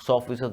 100%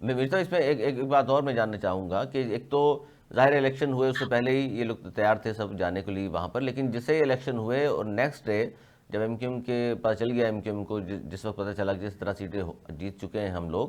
میں میرے اس میں ایک بات اور میں جاننا چاہوں گا کہ ایک تو ظاہر الیکشن ہوئے اس سے پہلے ہی یہ لوگ تیار تھے سب جانے کے لیے وہاں پر، لیکن جسے ہی الیکشن ہوئے اور نیکسٹ ڈے جب ایم کیو ایم کے پتہ چل گیا، ایم کیو ایم کو جس وقت پتہ چلا کہ جس طرح سیٹیں جیت چکے ہیں ہم لوگ،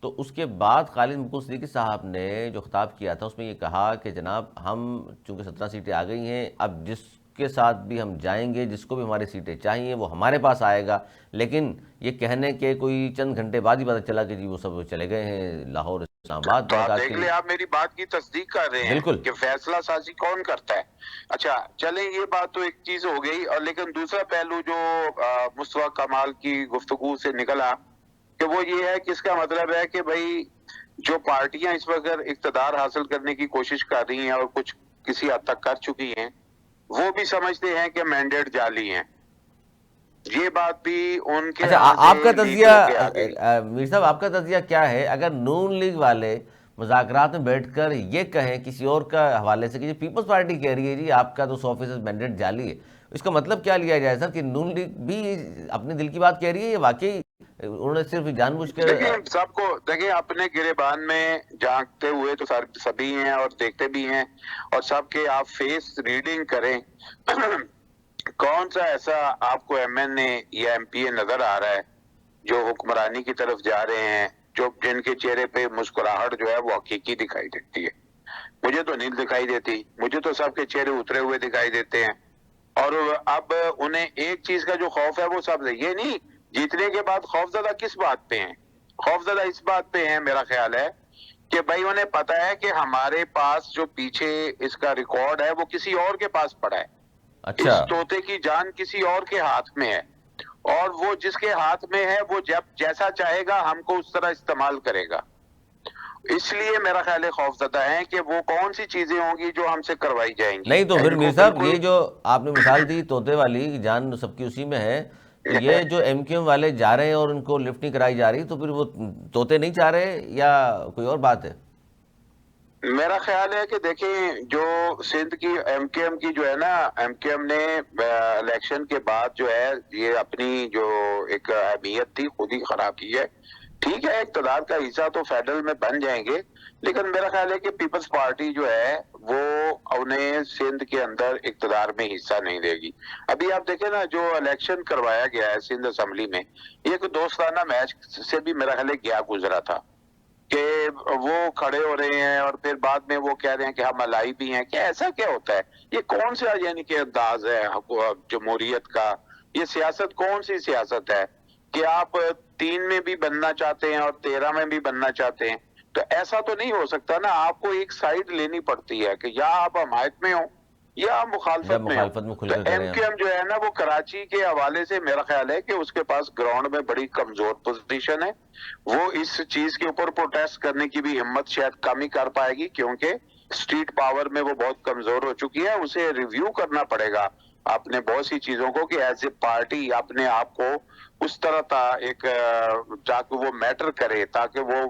تو اس کے بعد خالد مکول صدیقی صاحب نے جو خطاب کیا تھا اس میں یہ کہا کہ جناب ہم چونکہ 17 سیٹیں آ گئی ہیں، اب جس کے ساتھ بھی ہم جائیں گے، جس کو بھی ہماری سیٹیں چاہیے وہ ہمارے پاس آئے گا. لیکن یہ کہنے کے کوئی چند گھنٹے بعد ہی پتہ چلا کہ جی وہ سب چلے گئے ہیں لاہور، اسلام آباد. تو میں نے آپ کہا دیکھ کہ لیں، آپ میری بات کی تصدیق کر رہے ہیں بالکل کہ فیصلہ سازی کون کرتا ہے. اچھا چلیں، یہ بات تو ایک چیز ہو گئی، اور لیکن دوسرا پہلو جو مصطفیٰ کمال کی گفتگو سے نکلا کہ وہ یہ ہے کہ اس کا مطلب ہے کہ بھائی جو پارٹیاں اس وقت اقتدار حاصل کرنے کی کوشش کر رہی ہیں اور کچھ کسی حد تک کر چکی ہیں، وہ بھی سمجھتے ہیں کہ مینڈیٹ جعلی ہیں. یہ بات بھی ان کے اچھا، ہاں آپ کا سے لیک تجزیہ ہو کے آ گئی. میر صاحب آپ کا تجزیہ کیا ہے اگر نون لیگ والے مذاکرات میں بیٹھ کر یہ کہیں کسی اور کا حوالے سے کہ پیپلز پارٹی کہہ رہی ہے جی آپ کا تو 100% مینڈیٹ جعلی ہے، اس کا مطلب کیا لیا جائے سر کہ نون لیگ بھی اپنے دل کی بات کہہ رہی ہے یا واقعی انہوں نے صرف جان بوجھ کر؟ دیکھیں سب کو دیکھیں، اپنے گریبان میں جھانکتے ہوئے تو سبھی ہیں اور دیکھتے بھی ہیں، اور سب کے آپ فیس ریڈنگ کریں. کون سا ایسا آپ کو ایم این اے یا ایم پی اے نظر آ رہا ہے جو حکمرانی کی طرف جا رہے ہیں، جن کے چہرے پہ مسکراہٹ جو ہے وہ حقیقی دکھائی دیتی ہے؟ مجھے تو نہیں دکھائی دیتی، مجھے تو سب کے چہرے اترے ہوئے دکھائی دیتے ہیں. اور اب انہیں ایک چیز کا جو خوف ہے وہ سب یہ نہیں، جیتنے کے بعد خوف زدہ کس بات پہ ہیں؟ خوف زدہ اس بات پہ ہیں میرا خیال ہے کہ بھائی انہیں پتا ہے کہ ہمارے پاس جو پیچھے اس کا ریکارڈ ہے وہ کسی اور کے پاس پڑا ہے. اچھا، اس طوطے کی جان کسی اور کے ہاتھ میں ہے، اور وہ جس کے ہاتھ میں ہے وہ جب جیسا چاہے گا ہم کو اس طرح استعمال کرے گا. اس لیے میرا خیال ہے خوف زدہ ہے کہ وہ کون سی چیزیں ہوں گی جو ہم سے کروائی جائیں گی. نہیں تو پھر ان میر کو صاحب بالکل یہ جو آپ نے مثال دی طوطے والی کہ جان سب کی اسی میں ہے، تو یہ جو ایم کیو ایم والے جا رہے ہیں اور ان کو لفٹ نہیں کرائی جا رہی، تو پھر وہ طوطے نہیں چاہ رہے یا کوئی اور بات ہے؟ میرا خیال ہے کہ دیکھیں جو سندھ کی ایم کیو ایم کی جو ہے نا، ایم کیو ایم نے الیکشن کے بعد جو ہے یہ اپنی جو ایک اہمیت تھی خود ہی خراب کی ہے. ٹھیک ہے، اقتدار کا حصہ تو فیڈرل میں بن جائیں گے، لیکن میرا خیال ہے کہ پیپلز پارٹی جو ہے وہ انہیں سندھ کے اندر اقتدار میں حصہ نہیں دے گی. ابھی آپ دیکھیں نا جو الیکشن کروایا گیا ہے سندھ اسمبلی میں، یہ ایک دوستانہ میچ سے بھی میرا خیال ہے گیا گزرا تھا کہ وہ کھڑے ہو رہے ہیں اور پھر بعد میں وہ کہہ رہے ہیں کہ ہم الائی بھی ہیں. کہ ایسا کیا ہوتا ہے؟ یہ کون سا یعنی کہ انداز ہے جمہوریت کا؟ یہ سیاست کون سی سیاست ہے کہ آپ 3 میں بھی بننا چاہتے ہیں اور 13 میں بھی بننا چاہتے ہیں؟ تو ایسا تو نہیں ہو سکتا نا، آپ کو ایک سائیڈ لینی پڑتی ہے کہ یا آپ حمایت میں ہوں یا آپ جب مخالفت میں ہوں. مخالفت میں کھل تو کر ایم کریں ہم. کیو ایم جو ہے نا وہ کراچی کے حوالے سے میرا خیال ہے کہ اس کے پاس گراؤنڈ میں بڑی کمزور پوزیشن ہے. وہ اس چیز کے اوپر پروٹیسٹ کرنے کی بھی ہمت شاید کم ہی کر پائے گی، کیونکہ اسٹریٹ پاور میں وہ بہت کمزور ہو چکی ہے. اسے ریویو کرنا پڑے گا اپنے بہت سی چیزوں کو کہ ایز اے پارٹی اپنے آپ کو اس طرح تاکہ وہ میٹر کرے، تاکہ وہ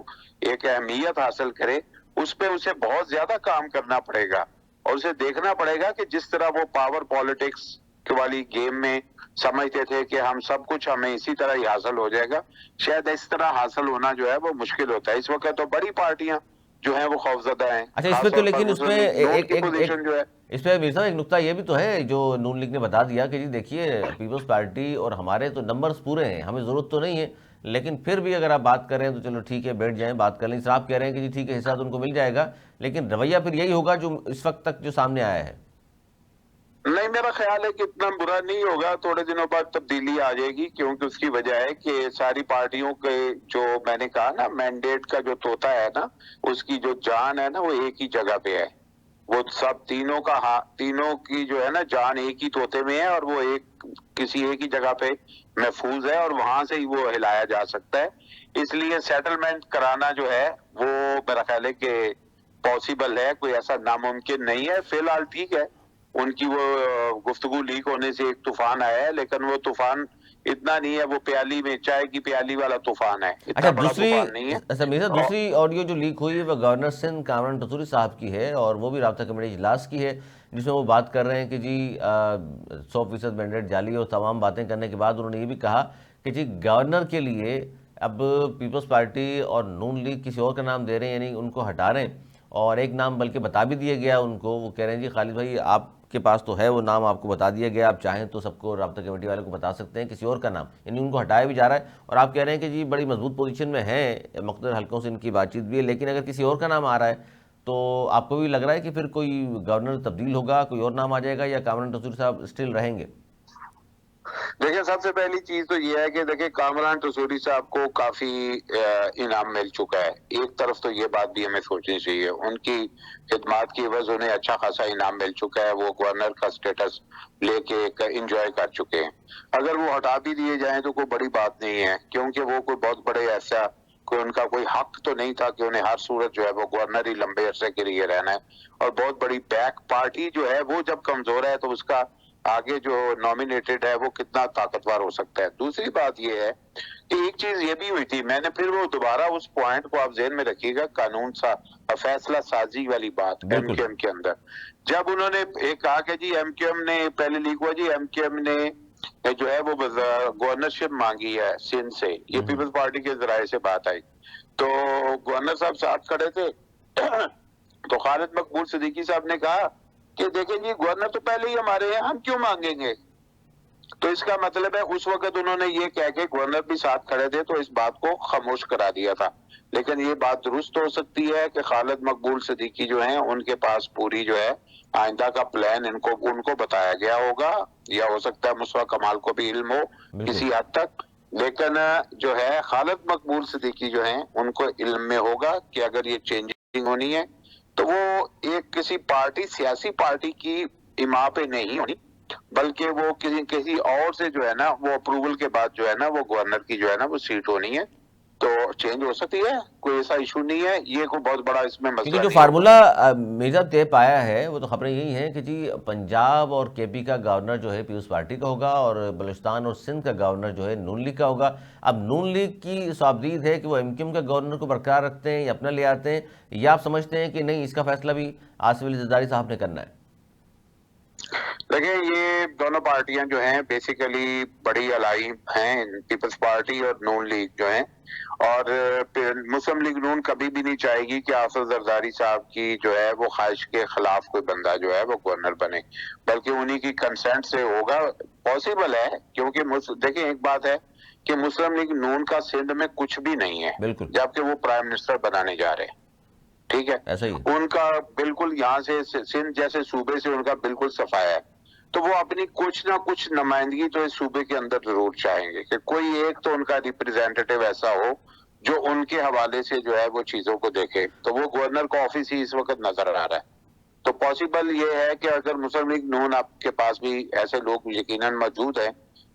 ایک اہمیت حاصل کرے. اس پہ اسے بہت زیادہ کام کرنا پڑے گا، اور اسے دیکھنا پڑے گا کہ جس طرح وہ پاور پالیٹکس والی گیم میں سمجھتے تھے کہ ہم سب کچھ ہمیں اسی طرح ہی حاصل ہو جائے گا، شاید اس طرح حاصل ہونا جو ہے وہ مشکل ہوتا ہے. اس وقت تو بڑی پارٹیاں جو ہیں وہ خوفزدہ ہیں، اچھا، اس خاص پہ تو طور پر لیکن اس مسلم میں لیگ نون کی پوزیشن جو ہے. اس پہ میر صاحب ایک نکتہ یہ بھی تو ہے جو نون لیگ نے بتا دیا کہ جی دیکھیے پیپلز پارٹی اور ہمارے تو نمبرز پورے ہیں، ہمیں ضرورت تو نہیں ہے، لیکن پھر بھی اگر آپ بات کریں تو چلو ٹھیک ہے بیٹھ جائیں بات کر لیں. اس طرح آپ کہہ رہے ہیں کہ جی ٹھیک ہے حصہ تو ان کو مل جائے گا، لیکن رویہ پھر یہی ہوگا جو اس وقت تک جو سامنے آیا ہے. نہیں، میرا خیال ہے کہ اتنا برا نہیں ہوگا، تھوڑے دنوں بعد تبدیلی آ جائے گی، کیونکہ اس کی وجہ ہے کہ ساری پارٹیوں کے جو میں نے کہا نا مینڈیٹ کا جو طوطا ہے نا، اس کی جو جان ہے نا وہ ایک ہی جگہ پہ ہے. وہ سب تینوں کی جو ہے نا جان ایک ہی طوطے میں ہے، اور وہ کسی ایک ہی جگہ پہ محفوظ ہے، اور وہاں سے ہی وہ ہلایا جا سکتا ہے. اس لیے سیٹلمنٹ کرانا جو ہے وہ میرا خیال ہے کہ پاسبل ہے، کوئی ایسا ناممکن نہیں ہے. فی الحال ٹھیک ہے، ان کی وہ گفتگو لیک ہونے سے ایک طوفان آیا ہے، لیکن وہ طوفان اتنا نہیں ہے، وہ پیالی میں چائے کی پیالی والا طوفان ہے، اچھا، اتنا بڑا طوفان نہیں ہے. دوسری آڈیو جو لیک ہوئی ہے وہ گورنر سندھ کامران ٹسوری صاحب کی ہے، اور وہ بھی رابطہ کمیٹی اجلاس کی ہے، جس میں وہ بات کر رہے ہیں کہ جی 100% مینڈیٹ جعلی، اور تمام باتیں کرنے کے بعد انہوں نے یہ بھی کہا کہ جی گورنر کے لیے اب پیپلز پارٹی اور نون لیگ کسی اور کا نام دے رہے ہیں، یعنی ان کو ہٹا رہے ہیں، اور ایک نام بلکہ بتا بھی دیا گیا ان کو، وہ کہہ رہے ہیں جی خالد بھائی آپ کے پاس تو ہے وہ نام، آپ کو بتا دیا گیا، آپ چاہیں تو سب کو رابطہ کمیٹی والے کو بتا سکتے ہیں کسی اور کا نام، یعنی ان کو ہٹایا بھی جا رہا ہے، اور آپ کہہ رہے ہیں کہ جی بڑی مضبوط پوزیشن میں ہیں، مختلف حلقوں سے ان کی بات چیت بھی ہے، لیکن اگر کسی اور کا نام آ رہا ہے تو آپ کو بھی لگ رہا ہے کہ پھر کوئی گورنر تبدیل ہوگا، کوئی اور نام آ جائے گا، یا کامران ٹسوری صاحب اسٹل رہیں گے؟ دیکھیں، سب سے پہلی چیز تو یہ ہے کہ دیکھیں کامران ٹسوری صاحب کو کافی انعام مل چکا ہے. ایک طرف تو یہ بات بھی ہمیں سوچنی چاہیے، ان کی خدمات کی عوض انہیں اچھا خاصا انعام مل چکا ہے، وہ گورنر کا سٹیٹس لے کے انجوائے کر چکے ہیں. اگر وہ ہٹا بھی دیے جائیں تو کوئی بڑی بات نہیں ہے، کیونکہ وہ کوئی بہت بڑے ایسا کوئی ان کا کوئی حق تو نہیں تھا کہ انہیں ہر صورت جو ہے وہ گورنر ہی لمبے عرصے کے لیے رہنا ہے. اور بہت بڑی بیک پارٹی جو ہے وہ جب کمزور ہے تو اس کا آگے جو نامینیٹڈ ہے وہ کتنا طاقتور ہو سکتا ہے. دوسری بات یہ ہے کہ ایک چیز یہ بھی ہوئی تھی، میں نے پھر وہ دوبارہ اس پوائنٹ کو آپ ذہن میں رکھیے گا، قانون فیصلہ سازی والی بات ایم بالکل. کیو ایم کے اندر، جب انہوں نے ایک کہا کہ جی ایم کیو ایم نے پہلے لیک ہوا، جی ایم کیو ایم نے جو ہے وہ گورنرشپ مانگی ہے سندھ سے، یہ پیپلز پارٹی کے ذرائع سے بات آئی، تو گورنر صاحب ساتھ کھڑے تھے تو خالد مقبول صدیقی صاحب نے کہا کہ دیکھیں جی گورنر تو پہلے ہی ہمارے ہیں، ہم کیوں مانگیں گے؟ تو اس کا مطلب ہے اس وقت انہوں نے یہ کہہ کے گورنر بھی ساتھ کھڑے تھے تو اس بات کو خاموش کرا دیا تھا. لیکن یہ بات درست ہو سکتی ہے کہ خالد مقبول صدیقی جو ہیں ان کے پاس پوری جو ہے آئندہ کا پلان ان کو بتایا گیا ہوگا، یا ہو سکتا ہے مصطفیٰ کمال کو بھی علم ہو بالکل. کسی حد تک، لیکن جو ہے خالد مقبول صدیقی جو ہیں ان کو علم میں ہوگا کہ اگر یہ چینجنگ ہونی ہے تو وہ ایک کسی پارٹی سیاسی پارٹی کی اما پہ نہیں ہونی، بلکہ وہ کسی اور سے جو ہے نا وہ اپروول کے بعد جو ہے نا وہ گورنر کی جو ہے نا وہ سیٹ ہونی ہے، تو چینج ہو سکتی ہے، کوئی ایسا ایشو نہیں ہے، یہ کوئی بہت بڑا اس میں کیونکہ مسئلہ جو نہیں ہوگا. فارمولا مرزا طے پایا ہے وہ تو خبریں یہی ہیں کہ جی پنجاب اور کے پی کا گورنر جو ہے پیپلز پارٹی کا ہوگا، اور بلوچستان اور سندھ کا گورنر جو ہے نون لیگ کا ہوگا. اب نون لیگ کی صابدید ہے کہ وہ ایم کیو ایم کا گورنر کو برقرار رکھتے ہیں یا اپنا لے آتے ہیں، یا آپ سمجھتے ہیں کہ نہیں اس کا فیصلہ بھی آصف علی زرداری صاحب نے کرنا ہے؟ دیکھیں یہ دونوں پارٹیاں جو ہیں بیسیکلی بڑی الائی ہیں، پیپلز پارٹی اور نون لیگ جو ہیں، اور مسلم لیگ نون کبھی بھی نہیں چاہے گی کہ آصف زرداری صاحب کی جو ہے وہ خواہش کے خلاف کوئی بندہ جو ہے وہ گورنر بنے، بلکہ انہی کی کنسنٹ سے ہوگا. پاسبل ہے کیونکہ دیکھیں ایک بات ہے کہ مسلم لیگ نون کا سندھ میں کچھ بھی نہیں ہے، بالکل جبکہ وہ پرائم منسٹر بنانے جا رہے ہیں. ٹھیک ہے، ایسا ہی. ان کا بالکل یہاں سے سندھ جیسے صوبے سے ان کا بالکل صفایا ہے، تو وہ اپنی کچھ نہ کچھ نمائندگی تو اس صوبے کے اندر ضرور چاہیں گے کہ کوئی ایک تو ان کا ریپریزنٹیٹو ایسا ہو جو ان کے حوالے سے جو ہے وہ چیزوں کو دیکھے. تو وہ گورنر کا آفس ہی اس وقت نظر آ رہا ہے، تو پاسبل یہ ہے کہ اگر مسلم لیگ نون آپ کے پاس بھی ایسے لوگ یقیناً موجود ہیں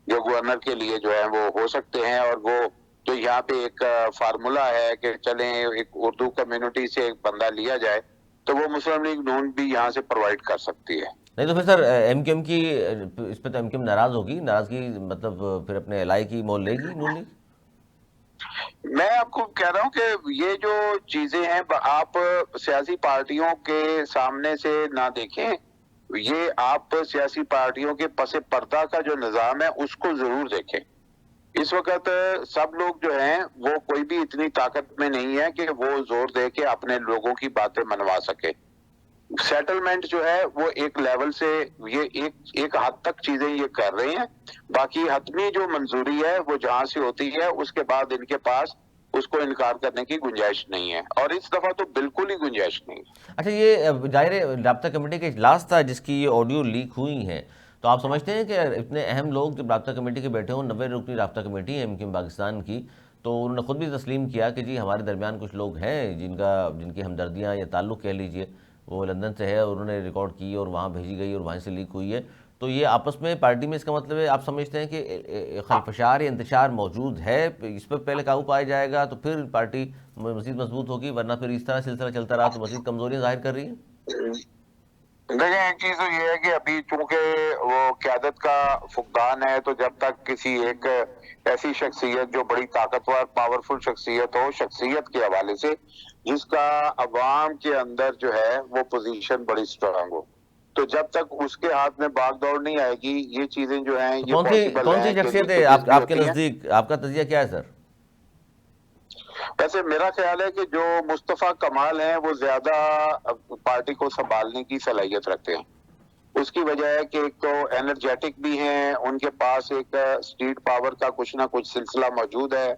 جو گورنر کے لیے جو ہے وہ ہو سکتے ہیں، اور وہ تو یہاں پہ ایک فارمولا ہے کہ چلیں ایک اردو کمیونٹی سے ایک بندہ لیا جائے تو وہ مسلم لیگ نون بھی یہاں سے پرووائڈ کر سکتی ہے. نہیں تو پھر سر ایم کیو ایم کی اس پہ تو ایم کیو ایم ناراض ہوگی، ناراضگی مطلب پھر اپنے الائی کی مول لے گی نون لیگ؟ میں آپ کو کہہ رہا ہوں کہ یہ جو چیزیں ہیں آپ سیاسی پارٹیوں کے سامنے سے نہ دیکھیں، یہ آپ سیاسی پارٹیوں کے پس پردہ کا جو نظام ہے اس کو ضرور دیکھیں. اس وقت سب لوگ جو ہیں وہ کوئی بھی اتنی طاقت میں نہیں ہے کہ وہ زور دے کے اپنے لوگوں کی باتیں منوا سکے. سیٹلمنٹ جو ہے وہ ایک لیول سے یہ ایک حد تک چیزیں یہ کر رہے ہیں، باقی حتمی جو منظوری ہے وہ جہاں سے ہوتی ہے اس کے بعد ان کے پاس اس کو انکار کرنے کی گنجائش نہیں ہے، اور اس دفعہ تو بالکل ہی گنجائش نہیں ہے. اچھا یہ ظاہر رابطہ کمیٹی کا اجلاس تھا جس کی یہ آڈیو لیک ہوئی ہیں، تو آپ سمجھتے ہیں کہ اتنے اہم لوگ جب رابطہ کمیٹی کے بیٹھے ہوں، 90 رکنی رابطہ کمیٹی ہے ایم کیو ایم پاکستان کی، تو انہوں نے خود بھی تسلیم کیا کہ جی ہمارے درمیان کچھ لوگ ہیں جن کی ہمدردیاں یا تعلق کہہ لیجئے وہ لندن سے ہے، اور انہوں نے ریکارڈ کی اور وہاں بھیجی گئی اور وہاں سے لیک ہوئی ہے، تو یہ آپس میں پارٹی میں اس کا مطلب ہے آپ سمجھتے ہیں کہ خلفشار یا انتشار موجود ہے، اس پر پہلے قابو پایا جائے گا تو پھر پارٹی مزید مضبوط ہوگی، ورنہ پھر اس طرح سلسلہ چلتا رہا تو مزید کمزوریاں ظاہر کر رہی ہیں؟ دیکھیں ایک چیز تو یہ ہے کہ ابھی چونکہ وہ قیادت کا فقدان ہے، تو جب تک کسی ایک ایسی شخصیت جو بڑی طاقتور پاورفل شخصیت ہو، شخصیت کے حوالے سے جس کا عوام کے اندر جو ہے وہ پوزیشن بڑی سٹرانگ ہو، تو جب تک اس کے ہاتھ میں باغ دوڑ نہیں آئے گی یہ چیزیں جو ہیں تو یہ پاسبل کون سی ہیں کہ شخصیت ہے لیکیجز بھی آپ کے ہوتی ہیں. نزدیک، آپ کا تجزیہ کیا ہے سر؟ ویسے میرا خیال ہے کہ جو مصطفیٰ کمال ہیں وہ زیادہ پارٹی کو سنبھالنے کی صلاحیت رکھتے ہیں. اس کی وجہ ہے کہ ایک تو انرجیٹک بھی ہیں، ان کے پاس ایک اسٹریٹ پاور کا کچھ نہ کچھ سلسلہ موجود ہے،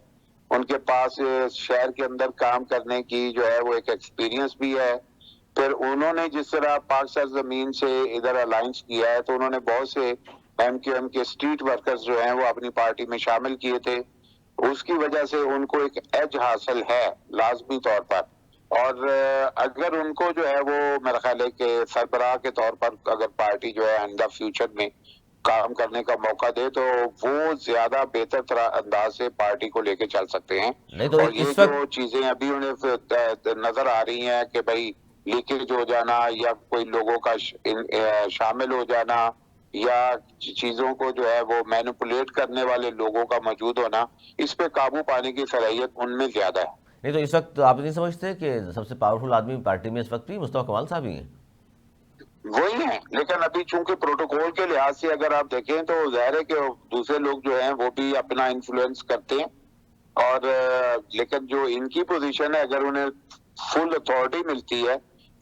ان کے پاس شہر کے اندر کام کرنے کی جو ہے وہ ایک ایکسپیرینس بھی ہے. پھر انہوں نے جس طرح پاک سرزمین سے ادھر الائنس کیا ہے تو انہوں نے بہت سے ایم کیو ایم کے اسٹریٹ ورکرز جو ہیں وہ اپنی پارٹی میں شامل کیے تھے. اس کی وجہ سے ان کو ایک ایج حاصل ہے لازمی طور پر. اور اگر ان کو جو ہے وہ میرا خیال ہے کہ سربراہ کے طور پر اگر پارٹی جو ہے آئندہ فیوچر میں کام کرنے کا موقع دے تو وہ زیادہ بہتر طرح انداز سے پارٹی کو لے کے چل سکتے ہیں. نہیں تو اور یہ اس جو وقت چیزیں ابھی انہیں نظر آ رہی ہیں کہ بھائی لیکیج ہو جانا یا کوئی لوگوں کا شامل ہو جانا یا چیزوں کو جو ہے وہ مینپولیٹ کرنے والے لوگوں کا موجود ہونا، اس پہ قابو پانے کی صلاحیت ان میں زیادہ ہے. نہیں تو اس وقت آپ نہیں سمجھتے کہ سب سے پاورفل آدمی پارٹی میں اس وقت بھی مصطفیٰ کمال صاحب ہی ہیں؟ وہی ہیں، لیکن ابھی چونکہ پروٹوکول کے لحاظ سے اگر آپ دیکھیں تو ظاہر ہے کہ دوسرے لوگ جو ہیں وہ بھی اپنا انفلوئنس کرتے ہیں. اور لیکن جو ان کی پوزیشن ہے اگر انہیں فل اتھارٹی ملتی ہے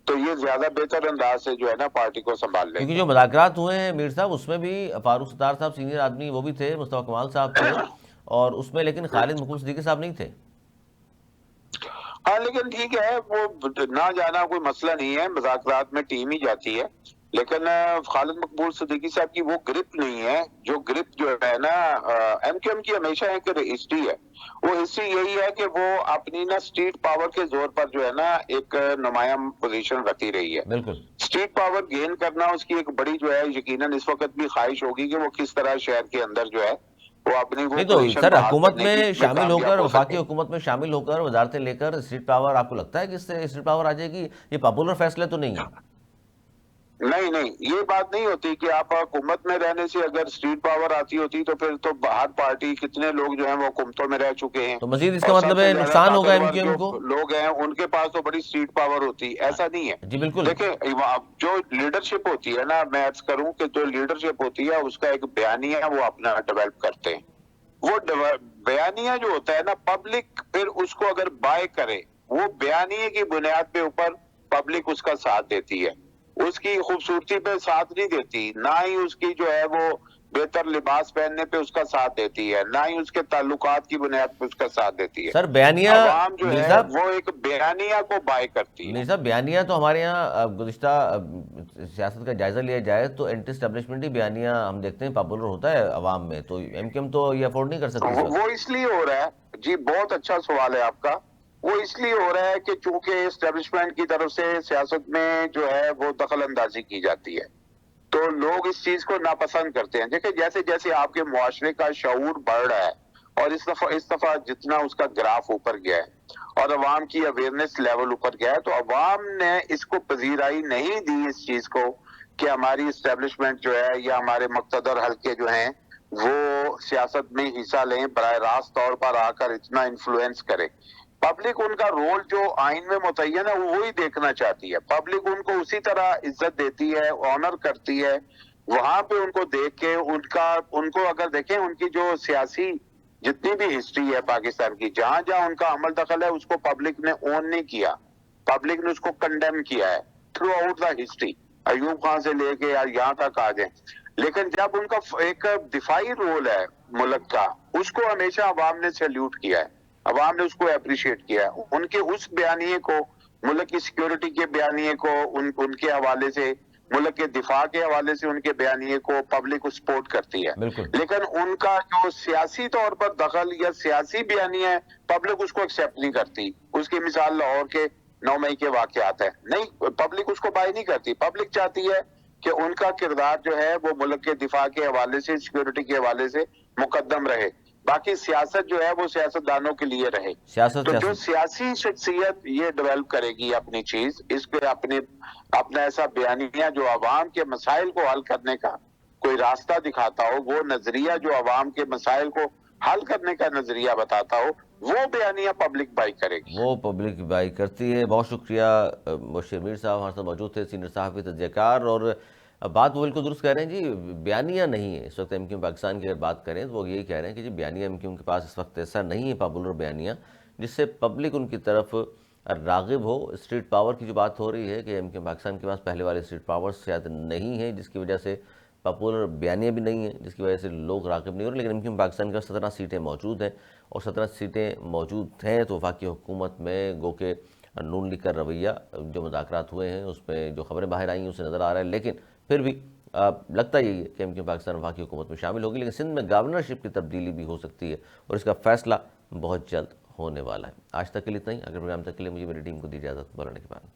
تو یہ زیادہ بہتر انداز سے جو ہے نا پارٹی کو سنبھال لیں کیونکہ گے. جو مذاکرات ہوئے ہیں میر صاحب اس میں بھی فاروق ستار صاحب سینئر آدمی وہ بھی تھے، مصطفیٰ کمال صاحب تھے، اور اس میں لیکن خالد مقبول صدیقی صاحب نہیں تھے. ہاں لیکن ٹھیک ہے، وہ نہ جانا کوئی مسئلہ نہیں ہے، مذاکرات میں ٹیم ہی جاتی ہے. لیکن خالد مقبول صدیقی صاحب کی وہ گرپ نہیں ہے جو گرپ جو ہے نا ایم کیو ایم کی ہمیشہ ایک ہسٹری ہے. وہ ہسٹری یہی ہے کہ وہ اپنی نا اسٹریٹ پاور کے زور پر جو ہے نا ایک نمایاں پوزیشن رکھتی رہی ہے. بالکل. اسٹریٹ پاور گین کرنا اس کی ایک بڑی جو ہے یقیناً اس وقت بھی خواہش ہوگی کہ وہ کس طرح شہر کے اندر جو ہے وہ اپنی وہ نہیں تو پوزیشن سر بحال حکومت کرنے میں کی شامل ہو کر، کامیاب ہو وفاقی سکے. حکومت میں شامل ہو کر وزارتیں لے کر اسٹریٹ پاور آپ کو لگتا ہے کہ اس سے اسٹریٹ پاور آ جائے گی؟ یہ پاپولر فیصلے تو نہیں ہے. نہیں نہیں، یہ بات نہیں ہوتی کہ آپ حکومت میں رہنے سے اگر اسٹریٹ پاور آتی ہوتی تو پھر تو ہر پارٹی کتنے لوگ جو ہیں وہ حکومتوں میں رہ چکے ہیں تو مزید اس کا اور مطلب سب سے ہے زیادہ نقصان ہوگا ایم طاقتور کیو جو ایم کو؟ لوگ ہیں ان کے پاس تو بڑی اسٹریٹ پاور ہوتی. ایسا نہیں ہے. جی بالکل. دیکھیں جو لیڈرشپ ہوتی ہے نا، میں عرض کروں کہ جو لیڈرشپ ہوتی ہے اس کا ایک بیانیہ وہ اپنا ڈیولپ کرتے ہیں. وہ بیانیہ جو ہوتا ہے نا پبلک پھر اس کو اگر بائی کرے، وہ بیانیے کی بنیاد پہ اوپر پبلک اس کا ساتھ دیتی ہے. اس کی خوبصورتی پہ ساتھ نہیں دیتی، نہ ہی اس کی جو ہے وہ بہتر لباس پہننے پہ اس کا ساتھ دیتی ہے، نہ ہی اس کے تعلقات کی بنیاد پہ اس کا ساتھ دیتی ہے. سر بیانیہ عوام جو میر ہے صاحب، وہ ایک بیانیہ کو بائی کرتی ہے. میر صاحب بیانیہ تو ہمارے یہاں گزشتہ سیاست کا جائزہ لیا جائے تو اینٹی اسٹیبلشمنٹ ہی بیانیہ ہم دیکھتے ہیں پاپولر ہوتا ہے عوام میں، تو ایم کیو ایم تو یہ افورڈ نہیں کر سکتی اس وقت. وہ اس لیے ہو رہا ہے، جی بہت اچھا سوال ہے آپ کا. وہ اس لیے ہو رہا ہے کہ چونکہ اسٹیبلشمنٹ کی طرف سے سیاست میں جو ہے وہ دخل اندازی کی جاتی ہے تو لوگ اس چیز کو ناپسند کرتے ہیں. دیکھیں جیسے جیسے آپ کے معاشرے کا شعور بڑھ رہا ہے اور اس دفعہ جتنا اس کا گراف اوپر گیا ہے اور عوام کی اویئرنیس لیول اوپر گیا ہے تو عوام نے اس کو پذیرائی نہیں دی اس چیز کو کہ ہماری اسٹیبلشمنٹ جو ہے یا ہمارے مقتدر حلقے جو ہیں وہ سیاست میں حصہ لیں، براہ راست طور پر آ کر اتنا انفلوئنس کرے. پبلک ان کا رول جو آئین میں متعین ہے وہی دیکھنا چاہتی ہے. پبلک ان کو اسی طرح عزت دیتی ہے، آنر کرتی ہے. وہاں پہ ان کو دیکھ کے ان کو اگر دیکھیں ان کی جو سیاسی جتنی بھی ہسٹری ہے پاکستان کی، جہاں جہاں ان کا عمل دخل ہے اس کو پبلک نے اون نہیں کیا، پبلک نے اس کو کنڈیم کیا ہے through out the history, Ayub Khan سے لے کے یہاں تک آ جائیں. لیکن جب ان کا ایک دفاعی رول ہے ملک کا، اس کو ہمیشہ عوام نے سیلیوٹ کیا ہے، عوام نے اس کو اپریشیٹ کیا ہے. ان کے اس بیانیے کو، ملک کی سیکیورٹی کے بیانیے کو ان کے حوالے سے، ملک کے دفاع کے حوالے سے ان کے بیانیے کو پبلک کو سپورٹ کرتی ہے. بالکل. لیکن ان کا جو سیاسی طور پر دخل یا سیاسی بیانیہ ہے پبلک اس کو ایکسیپٹ نہیں کرتی. اس کی مثال لاہور کے 9 مئی کے واقعات ہیں. نہیں، پبلک اس کو بائی نہیں کرتی. پبلک چاہتی ہے کہ ان کا کردار جو ہے وہ ملک کے دفاع کے حوالے سے، سیکیورٹی کے حوالے سے مقدم رہے، باقی سیاست جو ہے وہ سیاستدانوں کے لیے رہے. تو جو سیاسی شخصیت یہ ڈیولپ کرے گی اپنی چیز، اس پہ اپنا ایسا بیانیہ جو عوام کے مسائل کو حل کرنے کا کوئی راستہ دکھاتا ہو، وہ نظریہ جو عوام کے مسائل کو حل کرنے کا نظریہ بتاتا ہو، وہ بیانیہ پبلک بائی کرے گی. وہ پبلک بائی کرتی ہے. بہت شکریہ مبشر میر صاحب ہمارے ساتھ موجود تھے، سینئر صحافی، تجزیہ کار. اور بات وہ بالکل درست کہہ رہے ہیں جی، بیانیہ نہیں ہے اس وقت ایم کیو ایم پاکستان کی اگر بات کریں تو وہ یہی کہہ رہے ہیں کہ جی بیانیہ ایم کیو ایم کے پاس اس وقت ایسا نہیں ہے پاپولر بیانیہ. جس سے پبلک ان کی طرف راغب ہو۔ اسٹریٹ پاور کی جو بات ہو رہی ہے کہ ایم کیو پاکستان کے پاس پہلے والے اسٹریٹ پاورز شاید نہیں ہیں، جس کی وجہ سے پاپولر بیانیاں بھی نہیں ہیں، جس کی وجہ سے لوگ راغب نہیں ہو رہے، لیکن ایم کیو پاکستان کا 17 سیٹیں موجود ہیں، اور 17 سیٹیں موجود ہیں تو وفاقی حکومت میں گو کہ نون لیگ کا رویہ جو مذاکرات ہوئے ہیں اس میں جو خبریں باہر آئی ہیں اسے نظر آ رہا ہے، لیکن پھر بھی لگتا یہی ہے کہ ایم کیو پاکستان وفاقی حکومت میں شامل ہوگی، لیکن سندھ میں گورنرشپ کی تبدیلی بھی ہو سکتی ہے اور اس کا فیصلہ بہت جلد ہونے والا ہے۔ آج تک کے لیے اتنا ہی، اگر پروگرام تک کے لیے مجھے میری ٹیم کو دی اجازت، بولنے کے بعد